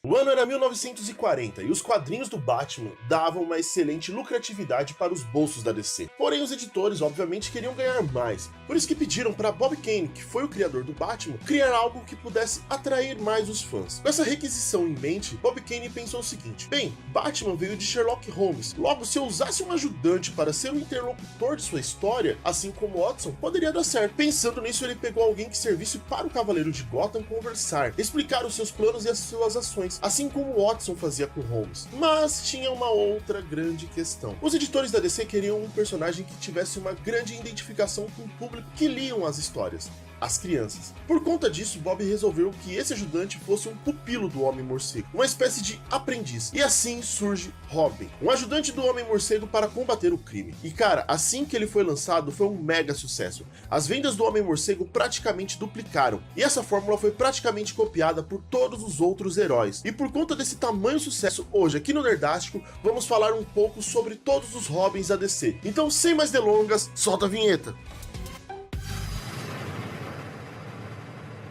O ano era 1940 e os quadrinhos do Batman davam uma excelente lucratividade para os bolsos da DC. Porém, os editores obviamente queriam ganhar mais, por isso que pediram para Bob Kane, que foi o criador do Batman, criar algo que pudesse atrair mais os fãs. Com essa requisição em mente, Bob Kane pensou o seguinte: bem, Batman veio de Sherlock Holmes, logo se eu usasse um ajudante para ser o interlocutor de sua história, assim como Watson, poderia dar certo. Pensando nisso, ele pegou alguém que servisse para o Cavaleiro de Gotham conversar, explicar os seus planos e as suas ações, assim como Watson fazia com Holmes. Mas tinha uma outra grande questão. Os editores da DC queriam um personagem que tivesse uma grande identificação com o público que liam as histórias, as crianças. Por conta disso, Bob resolveu que esse ajudante fosse um pupilo do Homem-Morcego, uma espécie de aprendiz. E assim surge Robin, um ajudante do Homem-Morcego para combater o crime. E cara, assim que ele foi lançado, foi um mega sucesso. As vendas do Homem-Morcego praticamente duplicaram, e essa fórmula foi praticamente copiada por todos os outros heróis. E por conta desse tamanho sucesso, hoje aqui no Nerdástico, vamos falar um pouco sobre todos os Robins da DC. Então, sem mais delongas, solta a vinheta!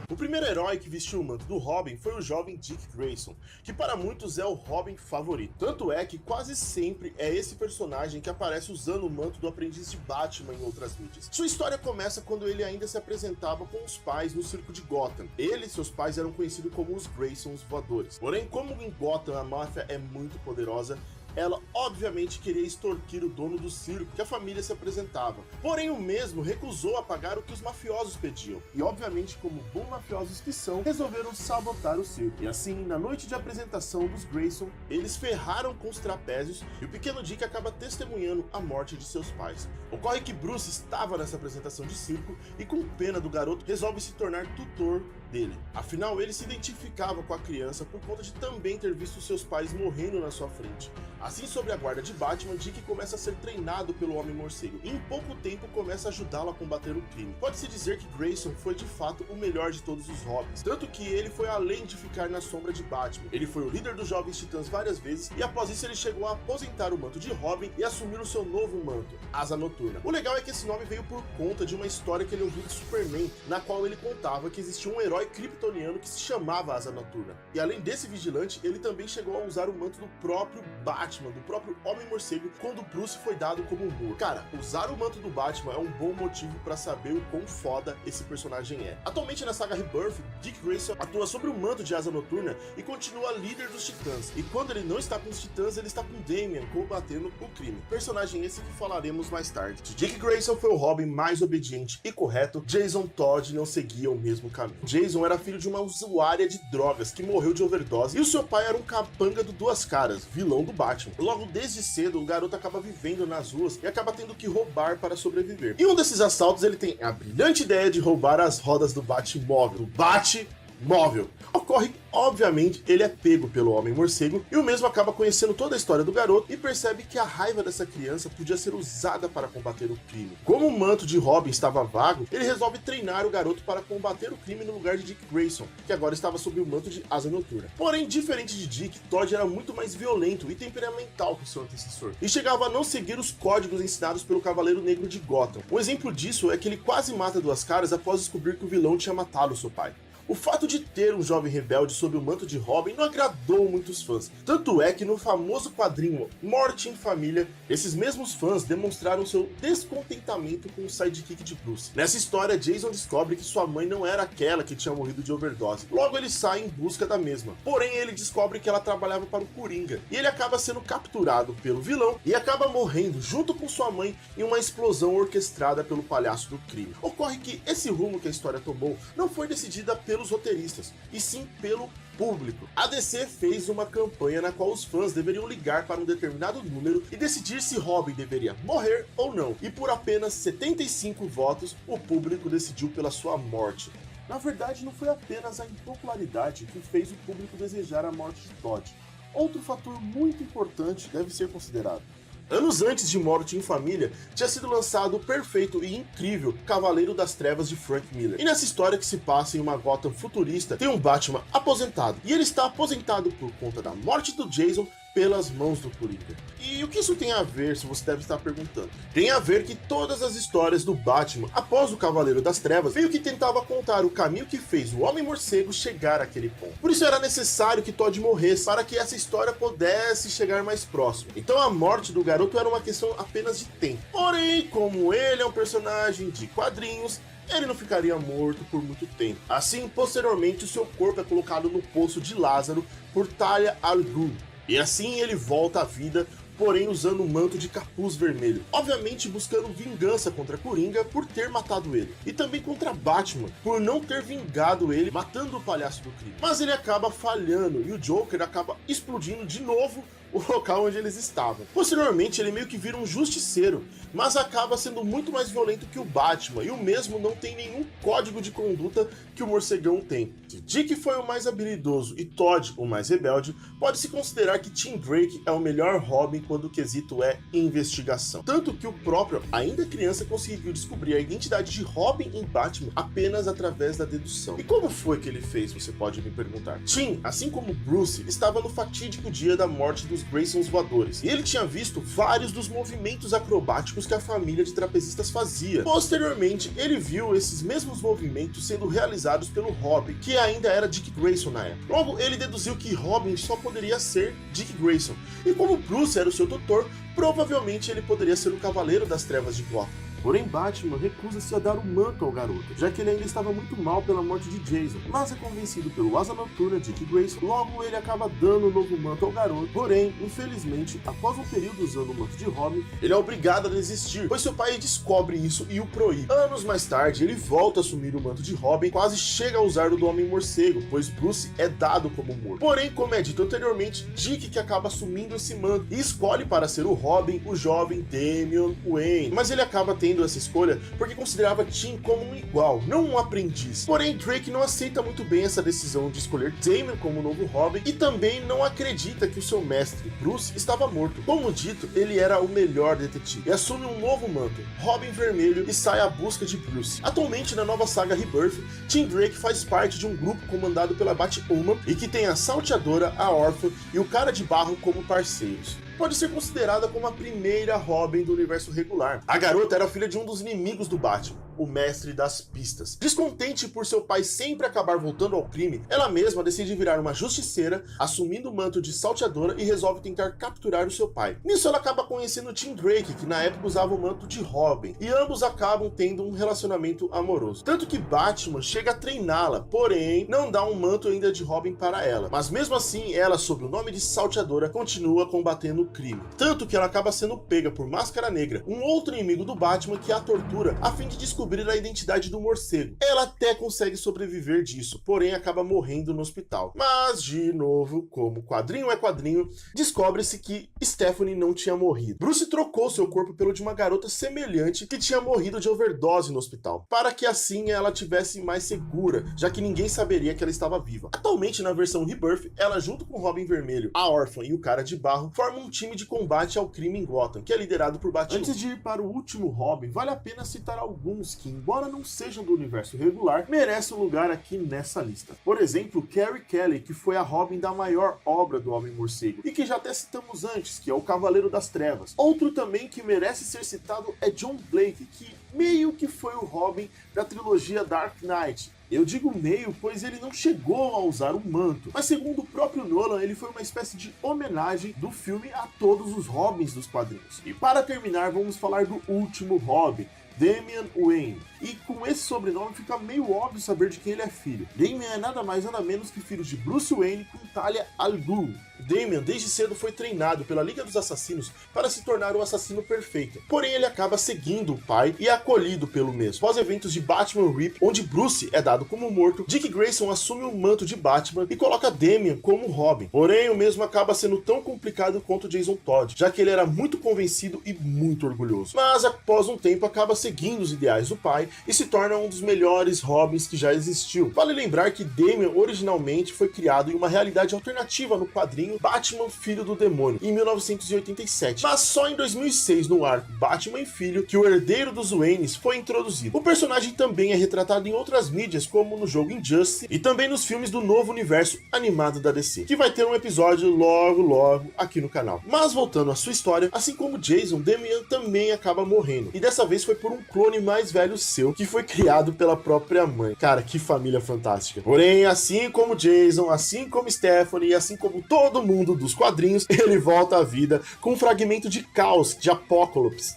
O primeiro herói que vestiu o manto do Robin foi o jovem Dick Grayson, que para muitos é o Robin favorito. Tanto é que quase sempre é esse personagem que aparece usando o manto do aprendiz de Batman em outras mídias. Sua história começa quando ele ainda se apresentava com os pais no circo de Gotham. Ele e seus pais eram conhecidos como os Graysons voadores. Porém, como em Gotham a máfia é muito poderosa, ela obviamente queria extorquir o dono do circo que a família se apresentava. Porém, o mesmo recusou a pagar o que os mafiosos pediam. E obviamente, como bons mafiosos que são, resolveram sabotar o circo. E assim, na noite de apresentação dos Grayson, eles ferraram com os trapézios e o pequeno Dick acaba testemunhando a morte de seus pais. Ocorre que Bruce estava nessa apresentação de circo e, com pena do garoto, resolve se tornar tutor dele. Afinal, ele se identificava com a criança por conta de também ter visto seus pais morrendo na sua frente. Assim, sob a guarda de Batman, Dick começa a ser treinado pelo Homem-Morcego e em pouco tempo começa a ajudá-lo a combater o crime. Pode-se dizer que Grayson foi de fato o melhor de todos os Robins, tanto que ele foi além de ficar na sombra de Batman. Ele foi o líder dos Jovens Titãs várias vezes e após isso ele chegou a aposentar o manto de Robin e assumir o seu novo manto, Asa Noturna. O legal é que esse nome veio por conta de uma história que ele ouviu de Superman, na qual ele contava que existia um herói kryptoniano que se chamava Asa Noturna. E além desse vigilante, ele também chegou a usar o manto do próprio Batman, do próprio Homem-Morcego, quando Bruce foi dado como morto. Cara, usar o manto do Batman é um bom motivo para saber o quão foda esse personagem é. Atualmente na saga Rebirth, Dick Grayson atua sobre o manto de Asa Noturna e continua líder dos Titãs. E quando ele não está com os Titãs, ele está com Damian combatendo o crime. Personagem esse que falaremos mais tarde. Se Dick Grayson foi o Robin mais obediente e correto, Jason Todd não seguia o mesmo caminho. Jason era filho de uma usuária de drogas que morreu de overdose e o seu pai era um capanga do Duas Caras, vilão do Batman. Logo desde cedo, o garoto acaba vivendo nas ruas e acaba tendo que roubar para sobreviver. E um desses assaltos ele tem a brilhante ideia de roubar as rodas do Batmóvel, do Batmóvel. Ocorre que, obviamente, ele é pego pelo Homem-Morcego e o mesmo acaba conhecendo toda a história do garoto e percebe que a raiva dessa criança podia ser usada para combater o crime. Como o manto de Robin estava vago, ele resolve treinar o garoto para combater o crime no lugar de Dick Grayson, que agora estava sob o manto de Asa Noturna. Porém, diferente de Dick, Todd era muito mais violento e temperamental que seu antecessor, e chegava a não seguir os códigos ensinados pelo Cavaleiro Negro de Gotham. Um exemplo disso é que ele quase mata Duas Caras após descobrir que o vilão tinha matado seu pai. O fato de ter um jovem rebelde sob o manto de Robin não agradou muitos fãs. Tanto é que no famoso quadrinho Morte em Família, esses mesmos fãs demonstraram seu descontentamento com o sidekick de Bruce. Nessa história, Jason descobre que sua mãe não era aquela que tinha morrido de overdose. Logo ele sai em busca da mesma. Porém, ele descobre que ela trabalhava para o Coringa. E ele acaba sendo capturado pelo vilão e acaba morrendo junto com sua mãe em uma explosão orquestrada pelo palhaço do crime. Ocorre que esse rumo que a história tomou não foi decidida pelos roteiristas, e sim pelo público. A DC fez uma campanha na qual os fãs deveriam ligar para um determinado número e decidir se Robin deveria morrer ou não, e por apenas 75 votos, o público decidiu pela sua morte. Na verdade, não foi apenas a impopularidade que fez o público desejar a morte de Todd. Outro fator muito importante deve ser considerado. Anos antes de Morte em Família, tinha sido lançado o perfeito e incrível Cavaleiro das Trevas de Frank Miller. E nessa história que se passa em uma Gotham futurista, tem um Batman aposentado. E ele está aposentado por conta da morte do Jason, pelas mãos do Coringa. E o que isso tem a ver, se você deve estar perguntando? Tem a ver que todas as histórias do Batman, após o Cavaleiro das Trevas, meio que tentava contar o caminho que fez o Homem-Morcego chegar àquele ponto. Por isso era necessário que Todd morresse, para que essa história pudesse chegar mais próximo. Então a morte do garoto era uma questão apenas de tempo. Porém, como ele é um personagem de quadrinhos, ele não ficaria morto por muito tempo. Assim, posteriormente, o seu corpo é colocado no Poço de Lázaro por Talia al Ghul. E assim ele volta à vida, porém usando um manto de capuz vermelho, obviamente buscando vingança contra Coringa por ter matado ele, e também contra Batman por não ter vingado ele matando o palhaço do crime. Mas ele acaba falhando e o Joker acaba explodindo de novo o local onde eles estavam. Posteriormente, ele meio que vira um justiceiro, mas acaba sendo muito mais violento que o Batman, e o mesmo não tem nenhum código de conduta que o morcegão tem. Se Dick foi o mais habilidoso e Todd o mais rebelde, pode-se considerar que Tim Drake é o melhor Robin quando o quesito é investigação. Tanto que o próprio, ainda criança, conseguiu descobrir a identidade de Robin em Batman apenas através da dedução. E como foi que ele fez, você pode me perguntar? Tim, assim como Bruce, estava no fatídico dia da morte dos Graysons voadores, e ele tinha visto vários dos movimentos acrobáticos que a família de trapezistas fazia. Posteriormente, ele viu esses mesmos movimentos sendo realizados pelo Robin, que ainda era Dick Grayson na época. Logo, ele deduziu que Robin só poderia ser Dick Grayson, e como Bruce era o seu tutor, provavelmente ele poderia ser o Cavaleiro das Trevas de Gotham. Porém, Batman recusa-se a dar o manto ao garoto, já que ele ainda estava muito mal pela morte de Jason, mas é convencido pelo Asa Noturna Dick Grayson, logo ele acaba dando o novo manto ao garoto. Porém, infelizmente, após um período usando o manto de Robin, ele é obrigado a desistir, pois seu pai descobre isso e o proíbe. Anos mais tarde, ele volta a assumir o manto de Robin, quase chega a usar o do Homem-Morcego, pois Bruce é dado como morto. Porém, como é dito anteriormente, Dick que acaba assumindo esse manto e escolhe para ser o Robin o jovem Damian Wayne, mas ele acaba tendo essa escolha porque considerava Tim como um igual, não um aprendiz. Porém, Drake não aceita muito bem essa decisão de escolher Damian como novo Robin e também não acredita que o seu mestre, Bruce, estava morto. Como dito, ele era o melhor detetive e assume um novo manto, Robin Vermelho, e sai à busca de Bruce. Atualmente, na nova saga Rebirth, Tim Drake faz parte de um grupo comandado pela Batwoman e que tem a Salteadora, a Órfã e o Cara de Barro como parceiros. Pode ser considerada como a primeira Robin do universo regular. A garota era filha de um dos inimigos do Batman, o Mestre das Pistas. Descontente por seu pai sempre acabar voltando ao crime, ela mesma decide virar uma justiceira, assumindo o manto de Salteadora e resolve tentar capturar o seu pai. Nisso ela acaba conhecendo Tim Drake, que na época usava o manto de Robin, e ambos acabam tendo um relacionamento amoroso. Tanto que Batman chega a treiná-la, porém não dá um manto ainda de Robin para ela. Mas mesmo assim, ela, sob o nome de Salteadora, continua combatendo crime. Tanto que ela acaba sendo pega por Máscara Negra, um outro inimigo do Batman que a tortura a fim de descobrir a identidade do morcego. Ela até consegue sobreviver disso, porém acaba morrendo no hospital. Mas, de novo, como quadrinho é quadrinho, descobre-se que Stephanie não tinha morrido. Bruce trocou seu corpo pelo de uma garota semelhante que tinha morrido de overdose no hospital, para que assim ela tivesse mais segura, já que ninguém saberia que ela estava viva. Atualmente, na versão Rebirth, ela junto com Robin Vermelho, a Órfã e o Cara de Barro formam um time de combate ao crime em Gotham, que é liderado por Batman. Antes de ir para o último Robin, vale a pena citar alguns que, embora não sejam do universo regular, merecem um lugar aqui nessa lista. Por exemplo, Carrie Kelly, que foi a Robin da maior obra do Homem-Morcego, e que já até citamos antes, que é o Cavaleiro das Trevas. Outro também que merece ser citado é John Blake, que meio que foi o Robin da trilogia Dark Knight. Eu digo meio, pois ele não chegou a usar o manto, mas segundo o próprio Nolan, ele foi uma espécie de homenagem do filme a todos os Robins dos quadrinhos. E para terminar, vamos falar do último Robin, Damian Wayne. E com esse sobrenome fica meio óbvio saber de quem ele é filho. Damian é nada mais nada menos que filho de Bruce Wayne com Talia al Ghul. Damian desde cedo foi treinado pela Liga dos Assassinos para se tornar o assassino perfeito. Porém ele acaba seguindo o pai e é acolhido pelo mesmo. Após eventos de Batman Rip, onde Bruce é dado como morto, Dick Grayson assume o manto de Batman e coloca Damian como Robin. Porém o mesmo acaba sendo tão complicado quanto Jason Todd, já que ele era muito convencido e muito orgulhoso. Mas após um tempo acaba seguindo os ideais do pai e se torna um dos melhores Robins que já existiu. Vale lembrar que Damian originalmente foi criado em uma realidade alternativa no quadrinho desenho Batman Filho do Demônio, em 1987, mas só em 2006, no arco Batman e Filho, que o herdeiro dos Waynes foi introduzido. O personagem também é retratado em outras mídias, como no jogo Injustice e também nos filmes do novo universo animado da DC, que vai ter um episódio logo aqui no canal. Mas voltando à sua história, assim como Jason, Damian também acaba morrendo, e dessa vez foi por um clone mais velho seu, que foi criado pela própria mãe. Cara, que família fantástica. Porém, assim como Jason, assim como Stephanie e assim como todo mundo dos quadrinhos, ele volta à vida com um fragmento de caos, de Apocalipse,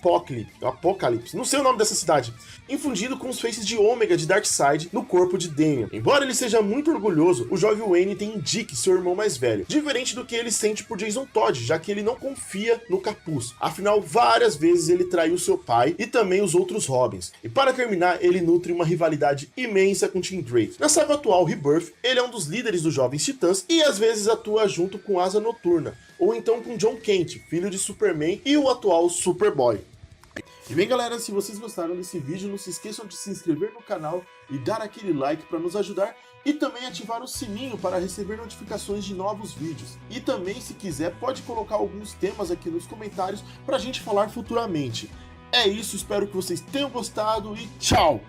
não sei o nome dessa cidade, infundido com os faces de Ômega de Darkseid no corpo de Damian. Embora ele seja muito orgulhoso, o jovem Wayne tem em Dick, seu irmão mais velho, diferente do que ele sente por Jason Todd, já que ele não confia no capuz. Afinal, várias vezes ele traiu seu pai e também os outros Robins. E para terminar, ele nutre uma rivalidade imensa com Tim Drake. Na saga atual Rebirth, ele é um dos líderes dos Jovens Titãs e às vezes atua junto com Asa Noturna, ou então com John Kent, filho de Superman e o atual Superboy. E bem galera, se vocês gostaram desse vídeo, não se esqueçam de se inscrever no canal e dar aquele like para nos ajudar, e também ativar o sininho para receber notificações de novos vídeos. E também, se quiser, pode colocar alguns temas aqui nos comentários para a gente falar futuramente. É isso, espero que vocês tenham gostado e tchau!